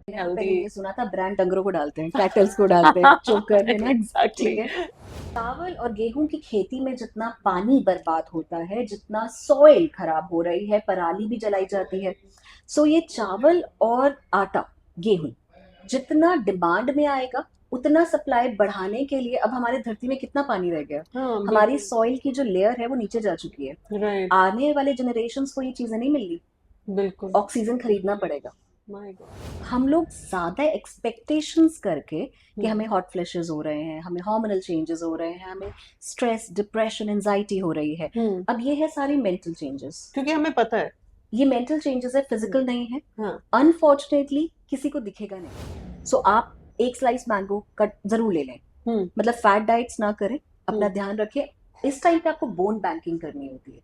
मैंने तो पहले हेल्दी। ये सुना था ब्रांड डंगरों को डालते हैं, कैटल्स को डालते हैं, चोकर है ना। एग्जैक्टली। ठीक है। चावल और गेहूं की खेती में जितना पानी बर्बाद होता है, जितना सॉइल खराब हो रही है, पराली भी जलाई जाती है। सो ये चावल और आटा, गेहूं जितना डिमांड में आएगा, उतना सप्लाई बढ़ाने के लिए अब हमारे धरती में कितना पानी रह गया। हाँ हमारी बिल्कुल। सॉइल की जो लेयर है वो नीचे जा चुकी है। राइट। आने वाले जनरेशन्स को ये चीजें नहीं मिल रही। बिल्कुल। ऑक्सीजन खरीदना पड़ेगा। My God. हम लोग ज्यादा एक्सपेक्टेशंस करके कि हम्म। हमें हॉट फ्लैशेस हो रहे हैं, हमें हार्मोनल चेंजेस हो रहे हैं, हमें स्ट्रेस, डिप्रेशन, एंजाइटी हो रही है। हम्म। अब ये है सारी मेंटल चेंजेस। क्योंकि हमें पता है। ये मेंटल चेंजेस है, हम्म। फिजिकल नहीं है। हाँ। अनफॉर्चुनेटली किसी को दिखेगा नहीं। सो आप एक स्लाइस मैंगो कट जरूर ले लें। हम्म। मतलब फैट डाइट्स ना करें, अपना हम्म। ध्यान रखें। इस टाइम पे आपको बोन बैंकिंग करनी होती है,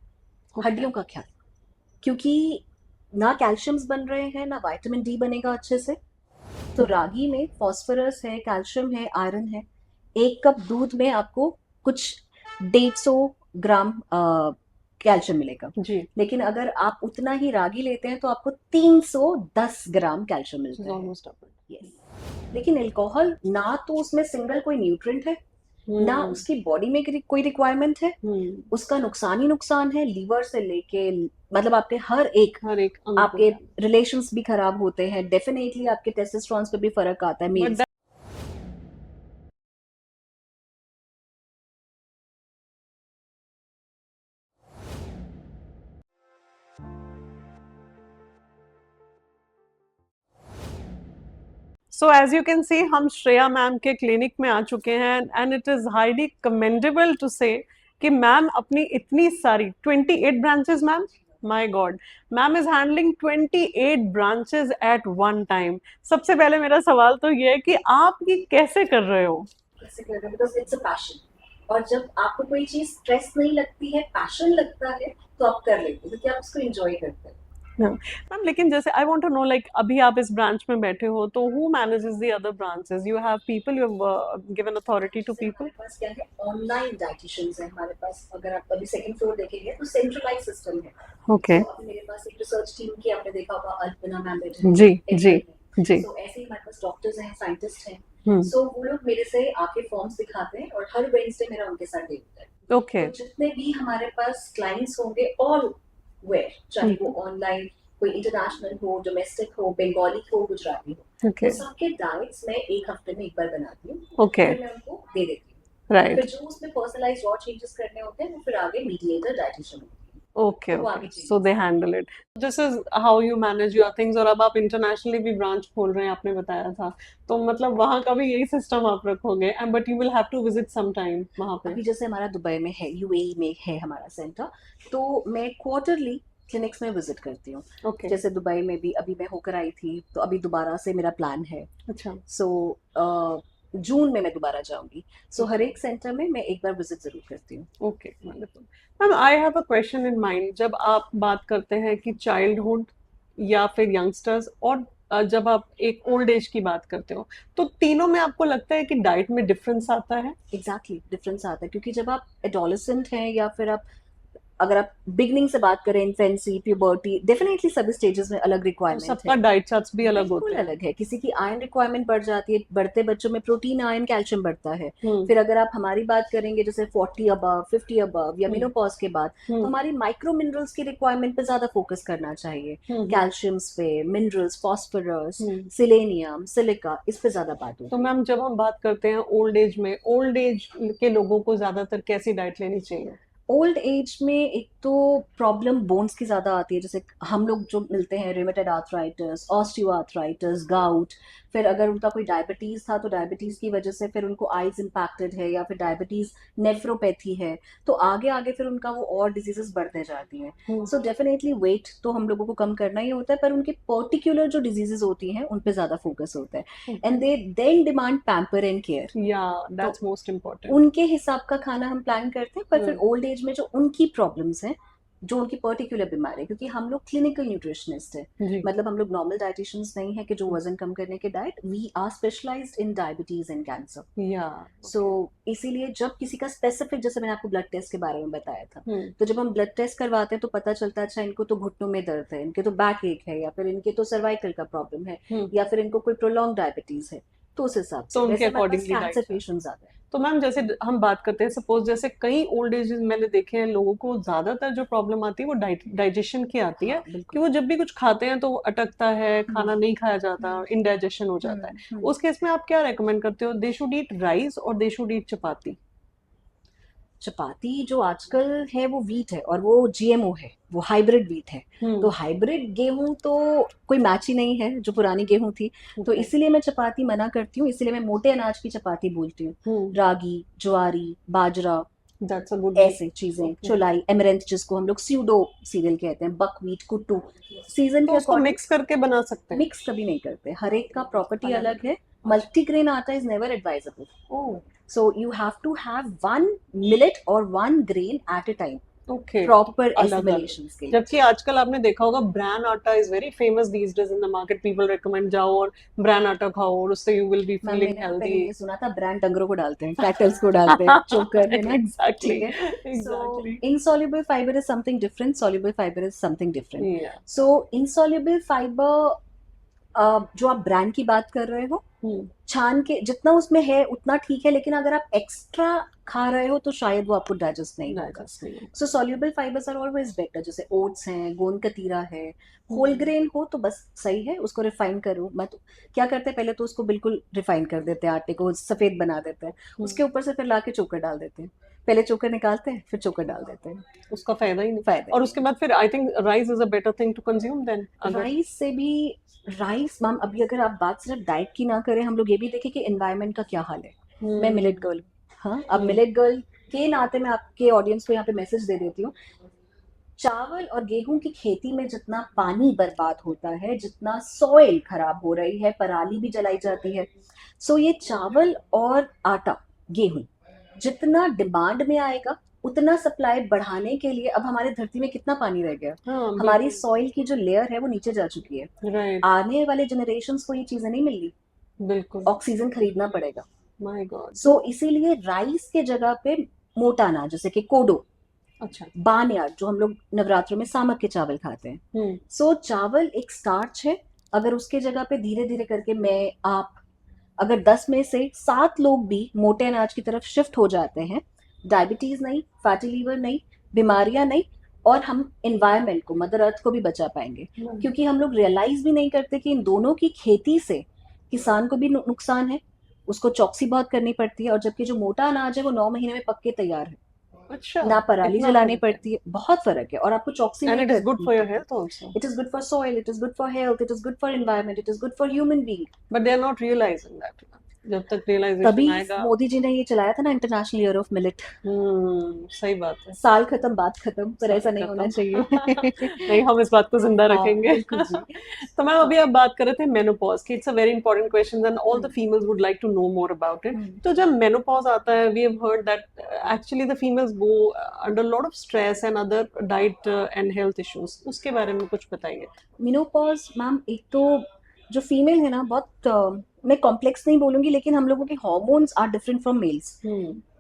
ओके। हड्डियों का ख्याल। क्योंकि ना कैल्शियम्स बन रहे हैं, ना विटामिन डी बनेगा अच्छे से। तो रागी में फॉस्फोरस है, कैल्शियम है, आयरन है। 1 कप दूध में आपको कुछ 150 ग्राम कैल्शियम मिलेगा। जी। लेकिन अगर आप उतना ही रागी लेते हैं तो आपको 310 ग्राम कैल्शियम दिस इज मिलता है। Almost double. यस। लेकिन अल्कोहल ना तो उसमें सिंगल कोई न्यूट्रिएंट है, ना हम्म। उसकी बॉडी में कोई रिक्वायरमेंट है। हम्म। उसका नुकसान ही नुकसान है, लीवर से लेके मतलब आपके हर एक, हर एक अंग को आपके है। रिलेशंस भी खराब होते हैं, डेफिनेटली आपके टेस्टोस्टेरोन पे भी फर्क आता है but males. So as you can see हम श्रेया मैम के क्लिनिक में आ चुके हैं and it is highly commendable to say कि मैम अपनी इतनी सारी 28 branches ma'am, my god, ma'am is handling 28 branches at one time. सबसे पहले मेरा सवाल तो ये है कि आप ये कैसे कर रहे हो? कैसे कर रहे हो? Because it's a passion. और जब आपको कोई चीज स्ट्रेस नहीं लगती है, पैशन लगता है, तो आप कर लेते हो क्योंकि आप उसको एंजॉय करते हैं। मैम लेकिन जैसे I want to know like अभी आप इस ब्रांच में बैठे हो तो who manages the other branches? You have people, you have given authority to जैसे पीपल? हमारे पास क्या है, ऑनलाइन डाइटिशियंस है हमारे पास। अगर आप अभी सेकंड फ्लोर देखेंगे तो सेंट्रलाइज सिस्टम है। ओके। सो अभी मेरे पास एक रिसर्च टीम की आपने देखा होगा, अल्पना मैम बैठे जी। हैं जी। एचआर में। जी। सो ऐसे ही हमारे पास डॉक्टर्स हैं, साइंटिस्ट हैं। हम्म। सो वो लोग मेरे से आके फॉर्म्स दिखाते हैं और हर वेडनेसडे मेरा उनके साथ डे होता है। ओके। तो जितने भी हमारे पास क्लाइंट्स होंगे, ऑल वेयर, चाहे वो ऑनलाइन, कोई इंटरनेशनल हो, डोमेस्टिक हो, बंगाली हो, गुजराती हो, ओके। वो सबके डाइट्स मैं एक हफ्ते में एक बार बनाती हूँ। ओके। फिर मैं उनको दे देती हूँ। फिर राइट। जो उसमें पर्सनलाइज और चेंजेस करने होते हैं वो फिर आगे मीडिएटर डाइटिशियन होती है। ओके। तो वो ओके, आगे सो चेंजेस दे करते handle it. This is how you manage your things. और अब आप इंटरनेशनली भी ब्रांच खोल रहे हैं, आपने बताया था, तो मतलब वहां का भी यही सिस्टम आप रखोगे, and but you will have to visit some time वहां हैं। पे। अभी जैसे हमारा दुबई में है, यूएई में है हमारा सेंटर। तो मैं क्वार्टरली क्लिनिक्स में विजिट करती हूँ। ओके। जैसे दुबई में भी अभी मैं होकर आई थी, तो अभी दोबारा से मेरा प्लान है। अच्छा। सो जून में मैं दोबारा जाऊंगी। सो हर ओके। एक सेंटर में मैं एक बार विजिट जरूर करती हूँ। Okay, wonderful. Ma'am I have a question in mind. जब आप बात करते हैं कि चाइल्डहुड या फिर यंगस्टर्स और जब आप एक ओल्ड एज की बात करते हो, तो तीनों में आपको लगता है कि डाइट में डिफरेंस आता है? एग्जैक्टली डिफरेंस आता है, क्योंकि जब आप एडोलेसेंट हैं या फिर आप, अगर आप बिगनिंग से बात करें, इन्फेंसी, प्यूबर्टी, डेफिनेटली सभी स्टेजेस में अलग तो रिक्वायरमेंट सबका है। डाइट चार्ट्स भी अलग बिल्कुल होते हैं। अलग है। किसी की आयरन रिक्वायरमेंट बढ़ जाती है, बढ़ते बच्चों में प्रोटीन, आयरन, कैल्शियम बढ़ता है। हम्म। फिर अगर आप हमारी बात करेंगे जैसे 40 अबव, 50 अबव या हम्म। मेनोपॉज के बाद, तो हम्म। हमारी माइक्रो मिनरल्स की रिक्वायरमेंट पे ज्यादा फोकस करना चाहिए। हम्म। कैल्शियम्स पे, मिनरल्स, फॉस्फोरस, हम्म। सिलेनियम, सिलिका, इस पे ज्यादा बात तो होती है। मैम जब हम बात करते हैं ओल्ड एज में, ओल्ड एज के लोगों को ज्यादातर कैसी डाइट लेनी चाहिए? ओल्ड एज में एक तो प्रॉब्लम बोन्स की ज्यादा आती है। जैसे हम लोग जो मिलते हैं, रिमेटेड आर्थराइटिस, ऑस्टियो आर्थराइटिस, गाउट। फिर अगर उनका कोई डायबिटीज था तो डायबिटीज की वजह से फिर उनको आइज इम्पैक्टेड है, या फिर डायबिटीज नेफ्रोपैथी है, तो आगे आगे फिर उनका वो और डिजीजेस बढ़ते जाती हैं। हम्म। सो डेफिनेटली वेट तो हम लोगों को कम करना ही होता है, पर उनके पर्टिकुलर जो डिजीजेस होती हैं उन पे ज्यादा फोकस होता है। Okay. And they then demand pamper and care. या तो दैट्स मोस्ट इम्पोर्टेंट। उनके हिसाब का खाना हम प्लान करते हैं, पर फिर ओल्ड एज में जो उनकी प्रॉब्लम्स हैं जो उनकी पर्टिकुलर बीमारी है, क्योंकि हम लोग क्लिनिकल न्यूट्रिशनिस्ट है, जी। मतलब हम लोग नॉर्मल डाइटिशियंस नहीं है कि जो वजन कम करने के diet, we are specialised in diabetes and cancer. या सो इसीलिए जब किसी का स्पेसिफिक, जैसे मैंने आपको ब्लड टेस्ट के बारे में बताया था, हम्म तो जब हम ब्लड टेस्ट करवाते हैं तो पता चलता है अच्छा इनको तो घुटनों में दर्द है, इनके तो बैक एक है, या फिर इनके तो सर्वाइकल का प्रॉब्लम है, हम्म या फिर इनको कोई प्रोलॉन्ग डायबिटीज है, तो उस हिसाब तो से। उनके वैसे हमारे पास अकॉर्डिंगली कैंसर डाइट है। पेशेंट्स आते हैं। तो मैम जैसे हम बात करते हैं, सपोज जैसे कई ओल्ड एज मैंने देखे हैं लोगों को ज्यादातर जो प्रॉब्लम आती है वो डाइजेशन की आती है, हाँ कि बिल्कुल। वो जब भी कुछ खाते हैं तो वो अटकता है, खाना हम्म नहीं खाया जाता, हम्म इंडाइजेशन हो जाता है। हम्म। उस केस में आप क्या रेकमेंड करते हो? दे शुड ईट राइस और दे शुड ईट चपाती? चपाती जो आजकल है वो वीट है, और वो जीएमओ है, वो हाइब्रिड वीट है। तो हम्म हाइब्रिड गेहूं तो कोई मैच ही नहीं है जो पुरानी गेहूं थी। तो ओके। इसीलिए मैं चपाती मना करती हूँ, इसीलिए मैं मोटे अनाज की चपाती बोलती हूँ। हम्म रागी, ज्वारी, बाजरा, दैट्स अ गुड वे। ऐसे चीजें, ओके। चोलाई, एमरेंथ जिसको हम लोग स्यूडो सीरियल कहते हैं, बकवीट, कुट्टू, सीजन तो के उसको अकॉर्डिंग। मिक्स करके बना सकते हैं? मिक्स कभी नहीं करते, हर एक का प्रॉपर्टी अलग अलग अलग। है। अच्छा। मल्टीग्रेन आटा is never advisable. Oh. So you have to have one millet or one grain at a time, okay, तो proper अलग अलग। assimilations के लिए जबकि जी। आजकल आपने देखा होगा ब्रान आटा is very famous these days in the market, people recommend जाओ और ब्रान आटा खाओ और उससे you will be ma'am feeling मैंने ना पहले हेल्दी। ये सुना था, ब्रांड डंगरों को डालते हैं, कैटल्स को डालते हैं चोकर में ना। एग्जैक्टली ठीक है। So exactly. insoluble fiber is something different, soluble fiber is something different. या। So insoluble fiber, जो आप ब्रांड की बात कर रहे हो, छान के जितना उसमें है उतना ठीक है, लेकिन अगर आप एक्स्ट्रा खा रहे हो तो शायद वो आपको डाइजेस्ट नहीं होगा। डाइजेस्ट नहीं होगा। So soluble fibres are always better, जैसे ओट्स हैं, गोंद कतीरा है, होल ग्रेन हो तो बस सही है। उसको रिफाइन करो मत। क्या करते हैं, पहले तो उसको बिल्कुल रिफाइन कर देते हैं, आटे को सफेद बना देते हैं, उसके ऊपर से फिर लाके चोकर डाल देते हैं। पहले चोकर निकालते हैं, फिर चोकर डाल देते हैं। उसका फायदा ही नहीं। फायदा और ही उसके बाद फिर I think rice is a better thing to consume than नहीं। अगर। राइस से भी, राइस मैम अभी अगर आप बात सिर्फ डाइट की ना करें, हम लोग ये भी देखें कि एनवायरनमेंट का क्या हाल है। मैं मिलेट गर्ल हूँ, हाँ, अब मिलेट गर्ल के नाते मैं आपके ऑडियंस को यहाँ पे मैसेज दे देती हूँ। चावल और गेहूं की खेती में जितना पानी बर्बाद होता है, जितना सॉइल खराब हो रही है, पराली भी जलाई जाती है। सो ये चावल और आटा, गेहूं जितना डिमांड में आएगा, उतना सप्लाई बढ़ाने के लिए अब हमारे धरती में कितना पानी रह गया। हाँ हमारी बिल्कुल। सॉइल की जो लेयर है वो नीचे जा चुकी है। राइट। आने वाले जनरेशन्स को ये चीजें नहीं मिल रही, बिल्कुल। ऑक्सीजन खरीदना पड़ेगा। My God. सो इसीलिए राइस के जगह पे मोटा अनाज, जैसे कि कोडो, अच्छा। बानयार्ड, जो हम लोग नवरात्रों में सामक के चावल खाते हैं। सो चावल एक स्टार्च है, अगर उसके जगह पे धीरे धीरे करके मैं, आप, अगर 10 में से 7 लोग भी मोटे अनाज की तरफ शिफ्ट हो जाते हैं, डायबिटीज नहीं, फैटी लीवर नहीं, बीमारियां नहीं, और हम एनवायरनमेंट को, मदर अर्थ को भी बचा पाएंगे। क्योंकि हम लोग रियलाइज भी नहीं करते कि इन दोनों की खेती से किसान को भी नुकसान है, उसको चौकसी बहुत करनी पड़ती है, और जबकि जो मोटा अनाज है वो 9 महीने में पक के तैयार है, अच्छा, ना पराली इतना जलानी फर्क है। पड़ती है, बहुत फर्क है, और आपको चौकसी एंड नहीं इट इज गुड करनी फॉर योर पड़ती। Health also. It is good for soil, it is good for health, it is good for environment, it is good for human being. But they are not realising that. जब तक realisation तभी आएगा। मोदी जी ने ये चलाया था ना, इंटरनेशनल ईयर ऑफ मिलेट। सही बात है। साल खत्म बात खत्म, पर ऐसा साल नहीं होना खत्म। चाहिए। नहीं, हम इस बात को जिंदा हाँ रखेंगे। बिल्कुल जी। तो मैम हाँ। अभी आप बात कर रहे थे मेनोपॉज की, it's a very important question and all the hmm, females would like to know more about it. हम्म, तो जब मेनोपॉज आता है, we have heard that actually the females go under lot of stress and other diet and health issues, उसके बारे में कुछ बताइए। मिनोपॉज मैम, एक तो जो फीमेल है ना, बहुत मैं कॉम्प्लेक्स नहीं बोलूंगी, लेकिन हम लोगों के hormones are different from males.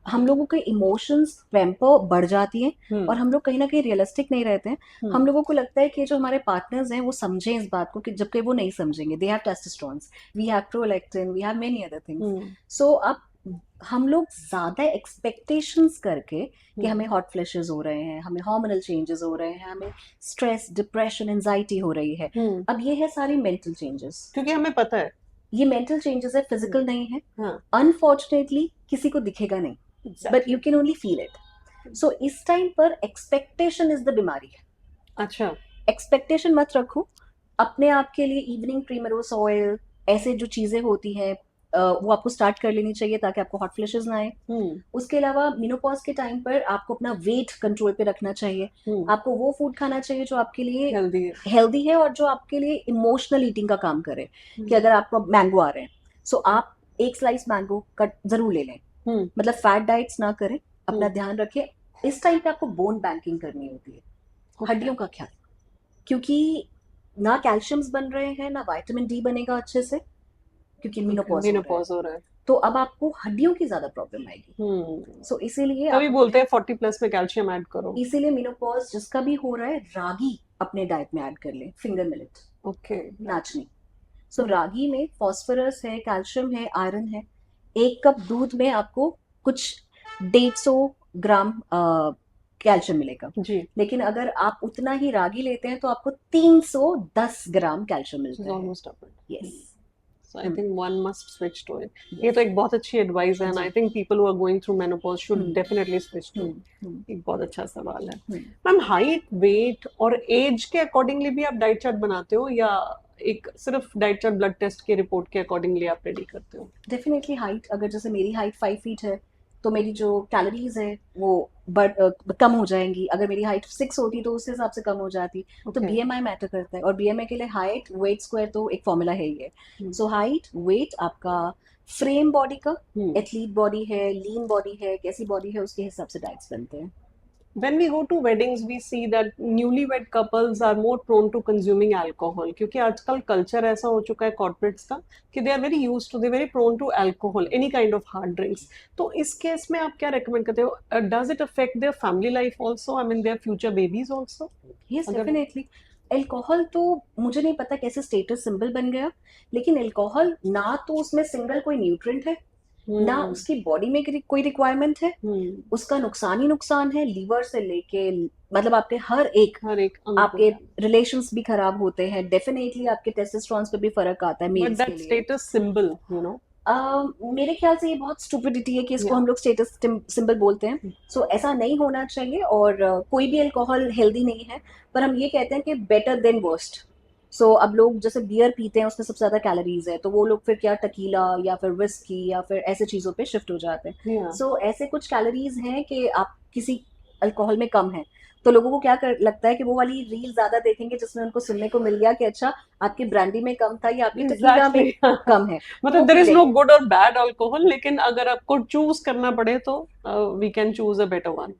हम लोगों के इमोशंस, टेम्पर बढ़ जाती है, और हम लोग कहीं ना कहीं रियलिस्टिक नहीं रहते हैं। हम लोगों को लगता है कि जो हमारे पार्टनर्स हैं वो समझें इस बात को, कि जबकि वो नहीं समझेंगे। They have testosterones, we have prolactin, we have many other things. So अब हम लोग ज्यादा एक्सपेक्टेशंस करके कि हमें हॉट फ्लैशेस हो रहे हैं, हमें हार्मोनल चेंजेस हो रहे हैं, हमें स्ट्रेस, डिप्रेशन, एंजाइटी हो रही है। अब ये है सारी मेंटल चेंजेस। क्योंकि हमें पता है। ये मेंटल चेंजेस है, फिजिकल नहीं है। हाँ। अनफॉर्चुनेटली किसी को दिखेगा नहीं, but you can only feel it. So इस टाइम पर एक्सपेक्टेशन इज द बीमारी है। अच्छा। एक्सपेक्टेशन मत रखो अपने आप के लिए। इवनिंग प्रीमरोस ऑयल, ऐसे जो चीजें होती हैं, वो आपको स्टार्ट कर लेनी चाहिए ताकि आपको हॉट फ्लैशेस ना आए। उसके अलावा मिनोपॉज के टाइम पर आपको अपना वेट कंट्रोल पे रखना चाहिए। आपको वो फूड खाना चाहिए जो आपके लिए हेल्दी है, और जो आपके लिए इमोशनल ईटिंग का काम करे। कि अगर आपको मैंगो आ रहे हैं, सो आप एक स्लाइस मैंगो कट जरूर ले लें। मतलब फैट डाइट्स ना करें, अपना ध्यान रखें। इस टाइम पे आपको बोन बैंकिंग करनी होती है। हड्डियों का ख्याल, क्योंकि ना कैल्शियम्स बन रहे हैं ना विटामिन डी बनेगा अच्छे से, क्योंकि मेनोपॉज हो रहा है, मेनोपॉज हो रहा है। तो अब आपको हड्डियों की ज्यादा प्रॉब्लम आएगी। सो इसीलिए तभी आप, बोलते हैं 40+ में कैल्शियम ऐड करो। इसीलिए मेनोपॉज जिसका भी हो रहा है रागी अपने डाइट में ऐड कर ले, फिंगर मिलेट, ओके। नाचनी। सो रागी में फॉस्फोरस है, कैल्शियम है, आयरन है। 1 कप दूध में आपको कुछ 150 ग्राम कैल्शियम मिलेगा, जी। लेकिन अगर आप उतना ही रागी लेते हैं तो आपको 310 ग्राम कैल्शियम मिलता है। Almost double. Yes. So I think one must switch to it. ये तो एक बहुत अच्छी एडवाइस है, and I think people who are going through menopause should definitely switch to it. एक बहुत अच्छा सवाल है। मैम, हाइट, वेट और एज के अकॉर्डिंगली भी आप डाइट चार्ट बनाते हो, या एक सिर्फ डाइट चार्ट ब्लड टेस्ट के रिपोर्ट के अकॉर्डिंगली आप रेडी करते हो? डेफिनेटली हाइट, अगर जैसे मेरी हाइट 5 फीट है तो मेरी जो कैलोरीज है वो कम हो जाएंगी। अगर मेरी हाइट 6 होती तो उस हिसाब से कम हो जाती। तो बीएमआई मैटर करता है, और बीएमआई के लिए हाइट वेट स्क्वायर तो एक फॉर्मूला है ही है। सो हाइट, वेट, आपका फ्रेम बॉडी का, एथलीट बॉडी है, लीन बॉडी है, कैसी बॉडी है, उसके हिसाब से डाइट्स बनते हैं। When we go to weddings, we see that newlywed couples are more prone to consuming alcohol, क्योंकि आजकल कल्चर ऐसा हो चुका है कॉर्पोरेट्स का कि they are very used to, they are very prone to alcohol, any kind of hard drinks. तो इस केस में आप क्या recommend करते हो? Does it affect their family life also? I mean their future babies also? Yes, definitely. Alcohol तो मुझे नहीं पता कैसे स्टेटस सिंबल बन गया, लेकिन अल्कोहल ना तो उसमें सिंगल कोई न्यूट्रिएंट है, ना उसकी बॉडी में कोई रिक्वायरमेंट है। उसका नुकसान ही नुकसान है, लीवर से लेके मतलब आपके हर एक आपके रिलेशंस भी खराब होते हैं। डेफिनेटली आपके टेस्टोस्टेरोन पे भी फरक आता है मेल्स के लिए। स्टेटस सिंबल, यू नो, मेरे ख्याल से ये बहुत स्टुपिडिटी है कि इसको हम लोग स्टेटस सिंबल बोलते हैं। सो ऐसा नहीं होना चाहिए, और कोई भी अल्कोहल हेल्दी नहीं है, पर हम ये कहते हैं कि बेटर देन वर्स्ट। सो अब लोग जैसे बियर पीते हैं, उसमें सबसे ज्यादा कैलोरीज है, तो वो लोग फिर क्या टकीला या फिर विस्की या फिर ऐसे चीजों पे शिफ्ट हो जाते हैं। सो ऐसे कुछ कैलोरीज हैं कि आप किसी अल्कोहल में कम है, तो लोगों को क्या लगता है कि वो वाली रील ज्यादा देखेंगे जिसमें उनको सुनने को मिल गया कि अच्छा आपकी ब्रांडी में कम था या आपकी टकीला में कम है। मतलब देयर इज नो गुड और बैड अल्कोहल, लेकिन अगर आपको चूज करना पड़े तो we can choose a better one.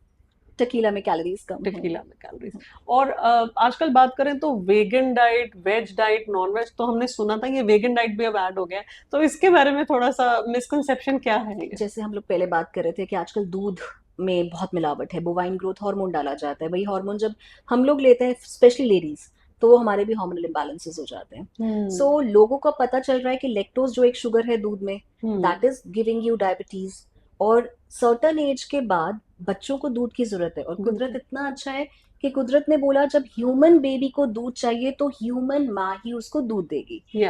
Tequila में कैलोरीज कम है। टकीला में कैलोरीज। और आजकल बात करें तो vegan diet, veg diet, non veg, तो हमने सुना था ये वेगन डाइट भी अब ऐड हो गया है, तो इसके बारे में थोड़ा सा मिसकंसेप्शन क्या है? जैसे हम लोग पहले बात कर रहे थे कि आजकल दूध में बहुत मिलावट है, बोवाइन ग्रोथ हार्मोन डाला जाता है। वही हार्मोन जब हम लोग लेते हैं, स्पेशली लेडीज, तो वो हमारे भी हार्मोनल इम्बैलेंसेस हो जाते हैं। सो लोगों को पता चल रहा है कि लैक्टोज जो एक शुगर है दूध में, that is giving you diabetes, और सर्टन एज के बाद बच्चों को दूध की जरूरत है। और कुदरत इतना अच्छा है कि कुदरत ने बोला जब ह्यूमन बेबी को दूध चाहिए तो ह्यूमन माँ ही उसको दूध देगी।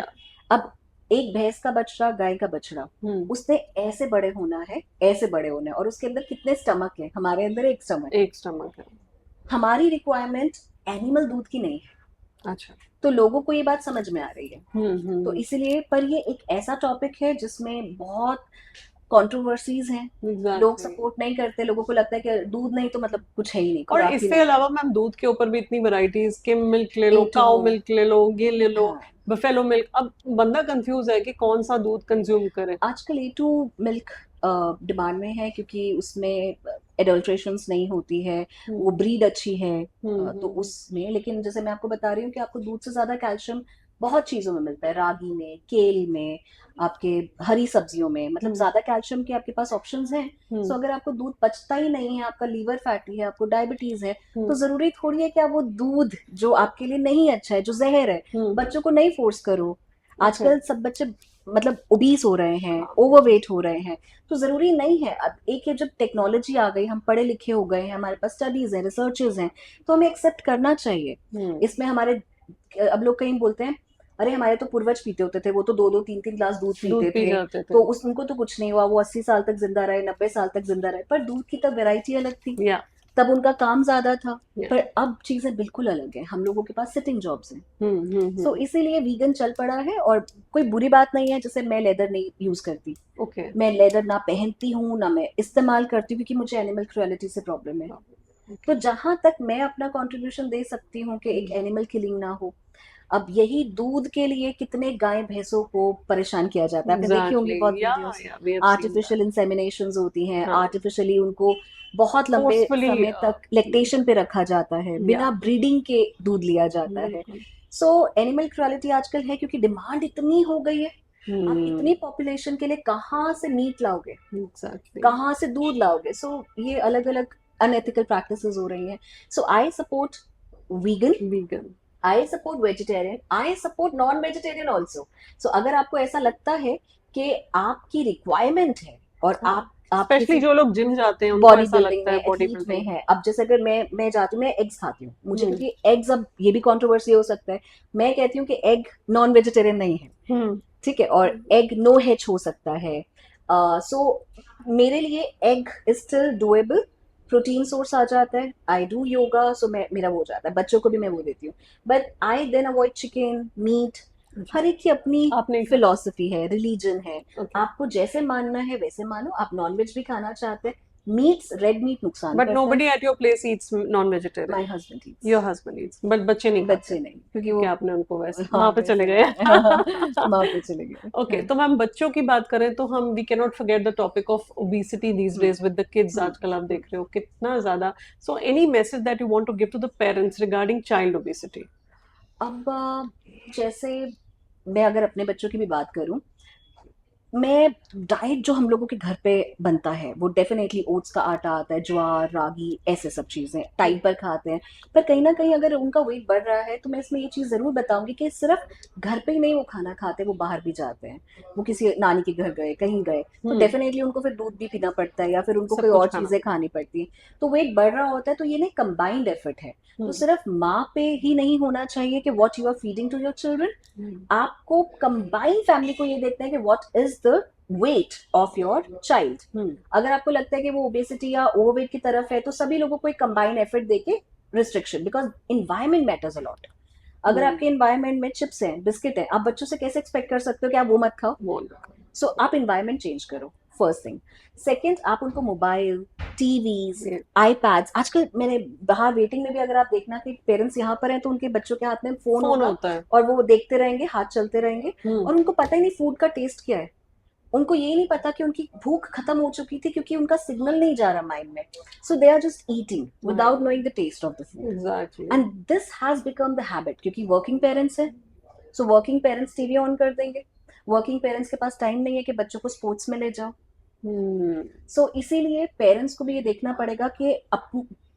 अब एक भैंस का बछड़ा, गाय का बछड़ा, उसने ऐसे बड़े होना है, ऐसे बड़े होना है, और उसके अंदर कितने स्टमक है? हमारे अंदर एक स्टमक है। हमारी रिक्वायरमेंट एनिमल दूध की नहीं है। अच्छा। तो लोगों को ये बात समझ में आ रही है। तो इसलिए, पर ये एक ऐसा टॉपिक है जिसमें बहुत कंट्रोवर्सीज हैं। लोग सपोर्ट नहीं करते, लोगों को लगता है कि दूध नहीं तो मतलब कुछ है ही नहीं। और इसके अलावा मैम दूध के ऊपर भी इतनी वैरायटीज, स्किम मिल्क ले लो, काउ मिल्क ले लो, ये ले लो, बफेलो मिल्क। अब बंदा कंफ्यूज है कि कौन सा दूध कंज्यूम करे। आजकल A2 मिल्क डिमांड में है, क्योंकि उसमें एडल्ट्रेशंस नहीं होती है, वो ब्रीड अच्छी है, तो उसमें। लेकिन जैसे मैं आपको बता रही हूँ कि आपको दूध से ज्यादा कैल्शियम बहुत चीजों में मिलता है, रागी में, केल में, आपके हरी सब्जियों में, मतलब ज्यादा कैल्शियम के आपके पास ऑप्शंस हैं। सो अगर आपको दूध पचता ही नहीं है, आपका लीवर फैटी है, आपको डायबिटीज है, तो जरूरी थोड़ी है कि आप वो दूध जो आपके लिए नहीं अच्छा है, जो जहर है, बच्चों को नहीं फोर्स करो। आजकल सब बच्चे मतलब ओबीस हो रहे हैं, ओवरवेट हो रहे हैं, तो जरूरी नहीं है। अब एक ये जब टेक्नोलॉजी आ गई, हम पढ़े लिखे हो गए हैं, हमारे पास स्टडीज हैं, रिसर्चेस हैं, तो हमें एक्सेप्ट करना चाहिए। इसमें हमारे, अब लोग कहीं बोलते हैं अरे हमारे तो पूर्वज पीते होते थे, वो तो 2-2 3-3 ग्लास दूध पीते थे, तो उनको तो कुछ नहीं हुआ, वो 80 साल तक जिंदा रहे, 90 साल तक जिंदा रहे। पर दूध की तब वैरायटी अलग थी, तब उनका काम ज्यादा था। पर अब चीजें बिल्कुल अलग है, हम लोगों के पास सिटिंग जॉब्स हैं। सो इसीलिए वीगन चल पड़ा है, और कोई बुरी बात नहीं है। जैसे मैं लेदर नहीं यूज करती, मैं लेदर ना पहनती हूँ, ना मैं इस्तेमाल करती हूँ, क्योंकि मुझे एनिमल क्रुएलिटी से प्रॉब्लम है। तो जहां तक मैं अपना कंट्रीब्यूशन दे सकती हूँ कि एक एनिमल किलिंग ना हो। अब यही दूध के लिए कितने गाय भैंसों को परेशान किया जाता है, आपने देखी होंगी एग्जैक्टली, बहुत या वीडियोस। या we have seen that. Artificial inseminations होती हैं, हाँ, आर्टिफिशियली उनको बहुत लंबे फोर्सफुली, समय तक लैक्टेशन पे रखा जाता है, या बिना ब्रीडिंग के दूध लिया जाता है। बिल्कुल। सो एनिमल क्रुएल्टी आजकल है क्योंकि डिमांड इतनी हो गई है। आप इतनी पॉपुलेशन के लिए कहाँ से मीट लाओगे, एग्जैक्टली। कहाँ से दूध लाओगे? सो ये अलग अलग अनएथिकल प्रैक्टिसेस हो रही हैं। So I support vegan, vegan. I support vegetarian, I support non vegetarian also. So अगर आपको ऐसा लगता है कि आपकी रिक्वायरमेंट है और आप स्पेशली किसी जो लोग जिम जाते हैं उनको बॉडी ऐसा बिल्डिंग लगता में है, बॉडी एथलीट में बिल्डिंग। है, अब जैसे अगर मैं जाती हूँ, मैं एग्स खाती हूँ, मुझे हम्म। क्योंकि एग्स, अब ये भी कंट्रोवर्सी हो सकता है, मैं कहती हूँ कि एग नॉन वेजिटेरियन नहीं है, हम्म। ठीक है, और एग नो हेच हो सकता है। सो मेरे लिए egg is still doable, protein source आ जाता है, आई डू योगा, सो मैं मेरा वो हो जाता है, बच्चों को भी मैं वो देती हूँ। But I then avoid chicken meat. अच्छा, हर एक की अपनी आप नहीं खाते? फिलोसफी है, रिलीजन है, ओके। आपको जैसे मानना है वैसे मानो। आप नॉनवेज भी खाना चाहते हैं, मीट्स, रेड मीट नुकसान बट करता है। Nobody at your place Yeats non vegetarian? My husband Yeats. Your husband Yeats, but बच्चे नहीं खाते बच्चे नहीं, क्योंकि क्योंकि वो आपने उनको वैसे हाँ वहां पे चले वैसे गए। माँ पे चले गए। ओके, हाँ। तो मैम बच्चों की बात करें तो हम we can not forget the topic of obesity these hmm, days with the kids. हम्म, आजकल आप हम्म। देख रहे हो कितना ज्यादा। So any message that you want to give to the parents regarding child obesity? अब जैसे मैं अगर अपने बच्चों की भी बात करूं, मैं डाइट जो हम लोगों के घर पे बनता है वो डेफिनेटली ओट्स का आटा आता है, ज्वार, रागी, ऐसे सब चीजें टाइम पर खाते हैं। पर कहीं ना कहीं अगर उनका वेट बढ़ रहा है तो मैं इसमें ये चीज जरूर बताऊंगी कि सिर्फ घर पे ही नहीं वो खाना खाते, वो बाहर भी जाते हैं, वो किसी नानी के घर गए, कहीं गए, तो हम्म। डेफिनेटली उनको फिर दूध भी पीना पड़ता है या फिर उनको सब कोई कुछ और खाना चीजें पड़ता खानी पड़ती हैं। तो वेट बढ़ रहा होता है, तो ये ना कंबाइंड एफर्ट है। है। तो सिर्फ माँ पे ही नहीं होना चाहिए कि what you are feeding to your children, हम्म। आपको कंबाइन फैमिली को ये देखना है कि what is the weight of your child. हम्म। अगर आपको लगता है कि वो ओबेसिटी या ओवरवेट की तरफ है, तो सभी लोगों को एक कंबाइन एफर्ट देके restriction, because environment matters a lot. अगर हम्म। आपके इन्वायरमेंट में चिप्स हैं, बिस्किट है, आप बच्चों से कैसे एक्सपेक्ट कर सकते हो कि आप वो मत खाओ? बोल। सो आप इन्वायरमेंट चेंज करो, फर्स्ट थिंग। सेकेंड, आप उनको मोबाइल, टीवीज, ये आईपैड्स, आजकल मैंने बाहर वेटिंग में भी अगर आप देखना कि पेरेंट्स यहाँ पर हैं तो उनके बच्चों के हाथ में फोन फोन होगा होता है। और वो देखते रहेंगे, हाथ चलते रहेंगे, हम्म। और उनको पता ही नहीं फूड का टेस्ट क्या है। उनको ये नहीं पता कि उनकी भूख खत्म हो चुकी थी क्योंकि उनका सिग्नल नहीं जा रहा माइंड में। So they are just eating my without god. Knowing the taste of the food. Exactly. And this has become the habit, क्योंकि वर्किंग पेरेंट्स है। So working parents TV on कर देंगे, वर्किंग पेरेंट्स के पास time नहीं है कि बच्चों को स्पोर्ट्स में ले जाओ। हम्म। सो इसीलिए पेरेंट्स को भी ये देखना पड़ेगा कि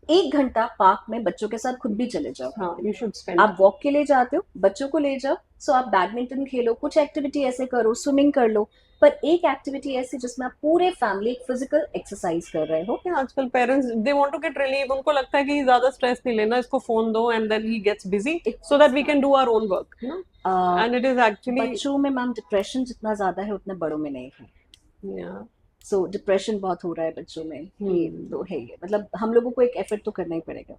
1 घंटा पार्क में बच्चों के साथ खुद भी चले जाओ। हाँ, यू शुड स्पेंड आप टाइम। वॉक के लिए जाते हो, बच्चों को ले जाओ। सो आप बैडमिंटन खेलो, कुछ एक्टिविटी ऐसे करो, स्विमिंग कर लो, पर एक एक्टिविटी ऐसी जिसमें आप पूरे फैमिली फिजिकल एक्सरसाइज कर रहे हो। आजकल parents they want to get relieve, उनको लगता है कि ज्यादा स्ट्रेस नहीं लेना, इसको फोन दो and then he gets busy so that we can do our own work, you know. And it is actually, बच्चों में मैम डिप्रेशन जितना ज्यादा है उतने बड़ों में नहीं है। या। सो डिप्रेशन बहुत हो रहा है बच्चों में, ये तो है ही है। मतलब हम लोगों को एक एफर्ट तो करना ही पड़ेगा।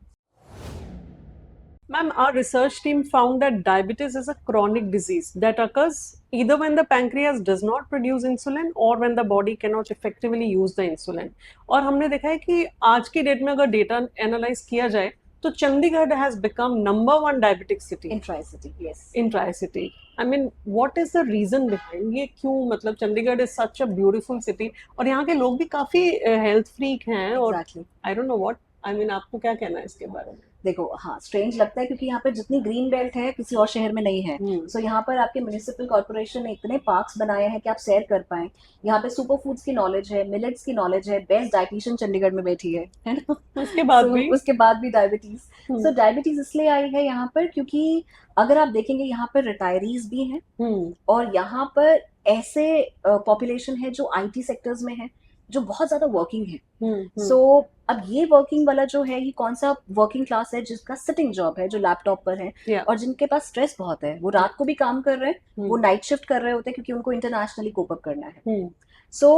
Ma'am, our research team found that diabetes is a chronic disease that occurs either when the pancreas does not produce insulin or when the body cannot effectively use the insulin. और हमने देखा है कि आज की डेट में अगर data analyse किया जाए तो Chandigarh has become #1 diabetic city in tri city, yes. in Tri-City. I mean, what is the reason behind ये क्यों? मतलब Chandigarh is such a beautiful city और यहाँ के लोग भी काफी हेल्थ फ्रीक हैं और exactly. I don't know what, I mean, आपको क्या कहना है इसके बारे में? देखो, हाँ स्ट्रेंज लगता है क्योंकि यहाँ पे जितनी ग्रीन बेल्ट है किसी और शहर में नहीं है। हम्म। सो यहाँ पर आपके म्युनिसिपल कॉर्पोरेशन ने इतने पार्क्स बनाए हैं कि आप सैर कर पाए। यहाँ पे सुपर फूड्स की नॉलेज है, मिलेट्स की नॉलेज है, बेस्ट डाइटिशियन चंडीगढ़ में बैठी है ना? उसके बाद So, भी उसके बाद भी डायबिटीज। सो डायबिटीज इसलिए आई है यहाँ पर क्योंकि अगर आप देखेंगे यहाँ पर रिटायरीज भी हैं और यहाँ पर ऐसे पॉपुलेशन है जो आईटी सेक्टर्स में है, जो बहुत ज्यादा वर्किंग है। सो अब ये वर्किंग वाला जो है, ये कौन सा वर्किंग क्लास है जिसका सिटिंग जॉब है, जो लैपटॉप पर है, Yeah. और जिनके पास स्ट्रेस बहुत है, वो रात को भी काम कर रहे हैं, वो नाइट शिफ्ट कर रहे होते हैं क्योंकि उनको इंटरनेशनली कोप अप करना है। सो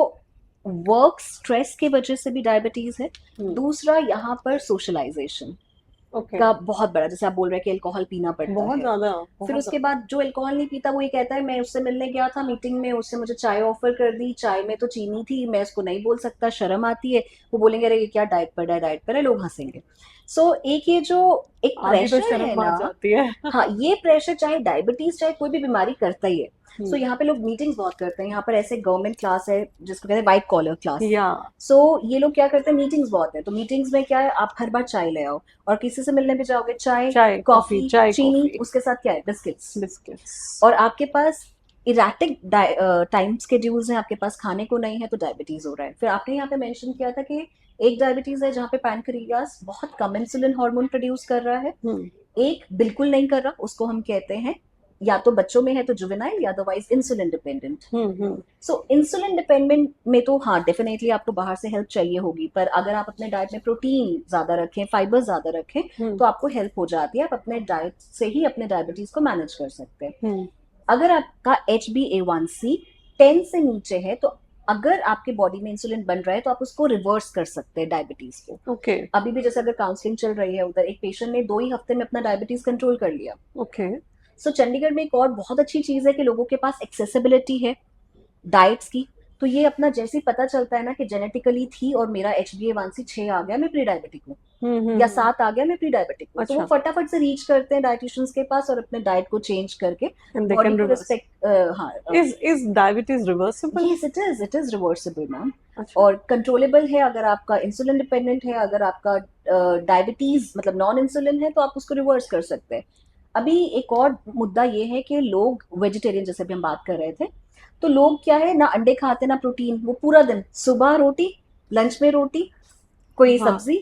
वर्क स्ट्रेस की वजह से भी डायबिटीज है। दूसरा यहाँ पर सोशलाइजेशन, ओके, का बहुत बड़ा, जैसे आप बोल रहे हैं कि अल्कोहल पीना पड़ता बहुत है। ज्यादा, फिर बहुत उसके बाद जो अल्कोहल नहीं पीता वो ये कहता है मैं उससे मिलने गया था मीटिंग में, उससे मुझे चाय ऑफर कर दी, चाय में तो चीनी थी, मैं उसको नहीं बोल सकता, शर्म आती है। वो बोलेंगे अरे ये क्या डाइट पर है, डाइट पर है, लोग हंसेंगे। सो एक ये जो एक आधी तो प्रेशर है शर्म आ ना, जाती है। हाँ ये प्रेशर चाहे डायबिटीज चाहे कोई भी बीमारी करता ही है। सो हम्म, यहाँ पे लोग मीटिंग्स बहुत करते हैं, यहाँ पर ऐसे गवर्नमेंट क्लास है जिसको कहते हैं व्हाइट कॉलर क्लास। या सो ये लोग क्या करते हैं, मीटिंग्स बहुत है, तो मीटिंग्स में क्या है, आप हर बार चाय ले आओ, और किसी से मिलने भी जाओगे चाय, चाय कॉफी, कॉफी, चाय चीनी, कॉफी, उसके साथ क्या है, बिस्किट्स। बिस्किट्स। और आपके पास इराटिक टाइम स्केड्यूल्स हैं, आपके पास खाने को नहीं है, तो डायबिटीज हो रहा है। फिर आपने यहाँ पे मेंशन किया था कि एक डायबिटीज है जहाँ पे पैनक्रियास बहुत कम इंसुलिन हार्मोन प्रोड्यूस कर रहा है, हम्म, एक बिल्कुल नहीं कर रहा, उसको हम कहते हैं या तो बच्चों में है तो जुवेनाइल, या अदरवाइज इंसुलिन डिपेंडेंट। हम्म। सो इंसुलिन डिपेंडेंट में तो हाँ डेफिनेटली आपको बाहर से हेल्प चाहिए होगी, पर अगर आप अपने डाइट में प्रोटीन ज्यादा रखें, फाइबर ज्यादा रखें, हम्म, तो आपको हेल्प हो जाती है, आप अपने डाइट से ही अपने डायबिटीज को मैनेज कर सकते हैं। हम्म। अगर आपका HbA1c 10 से नीचे है, तो अगर आपके बॉडी में इंसुलिन बन रहा है तो आप उसको रिवर्स कर सकते हैं डायबिटीज को। ओके, अभी भी जैसे अगर काउंसलिंग चल रही है, उधर एक पेशेंट ने 2 ही हफ्ते में अपना डायबिटीज कंट्रोल कर लिया। ओके। सो चंडीगढ़ में एक और बहुत अच्छी चीज है कि लोगों के पास एक्सेसिबिलिटी है डाइट्स की। तो ये अपना जैसे ही पता चलता है ना कि जेनेटिकली थी और मेरा HbA1c 6 आ गया, मैं प्री डायबिटिक हूँ, या 7 आ गया, मैं प्री डायबिटिक हूँ, तो वो अच्छा, फटाफट से रीच करते हैं डाइटिशियंस के पास और अपने डाइट को चेंज करके एंड दे बॉडी कैन को रिवर्स। रिस्पेक्ट। हाँ, is diabetes reversible? Yes it is reversible ma'am. अच्छा। और कंट्रोलेबल है, अगर आपका इंसुलिन डिपेंडेंट है, अगर आपका डायबिटीज मतलब नॉन इंसुलिन है, तो आप उसको रिवर्स कर सकते हैं। अभी एक और मुद्दा ये है कि लोग वेजिटेरियन, जैसे भी हम बात कर रहे थे, तो लोग क्या है ना अंडे खाते ना प्रोटीन, वो पूरा दिन सुबह रोटी, लंच में रोटी, कोई हाँ, सब्जी,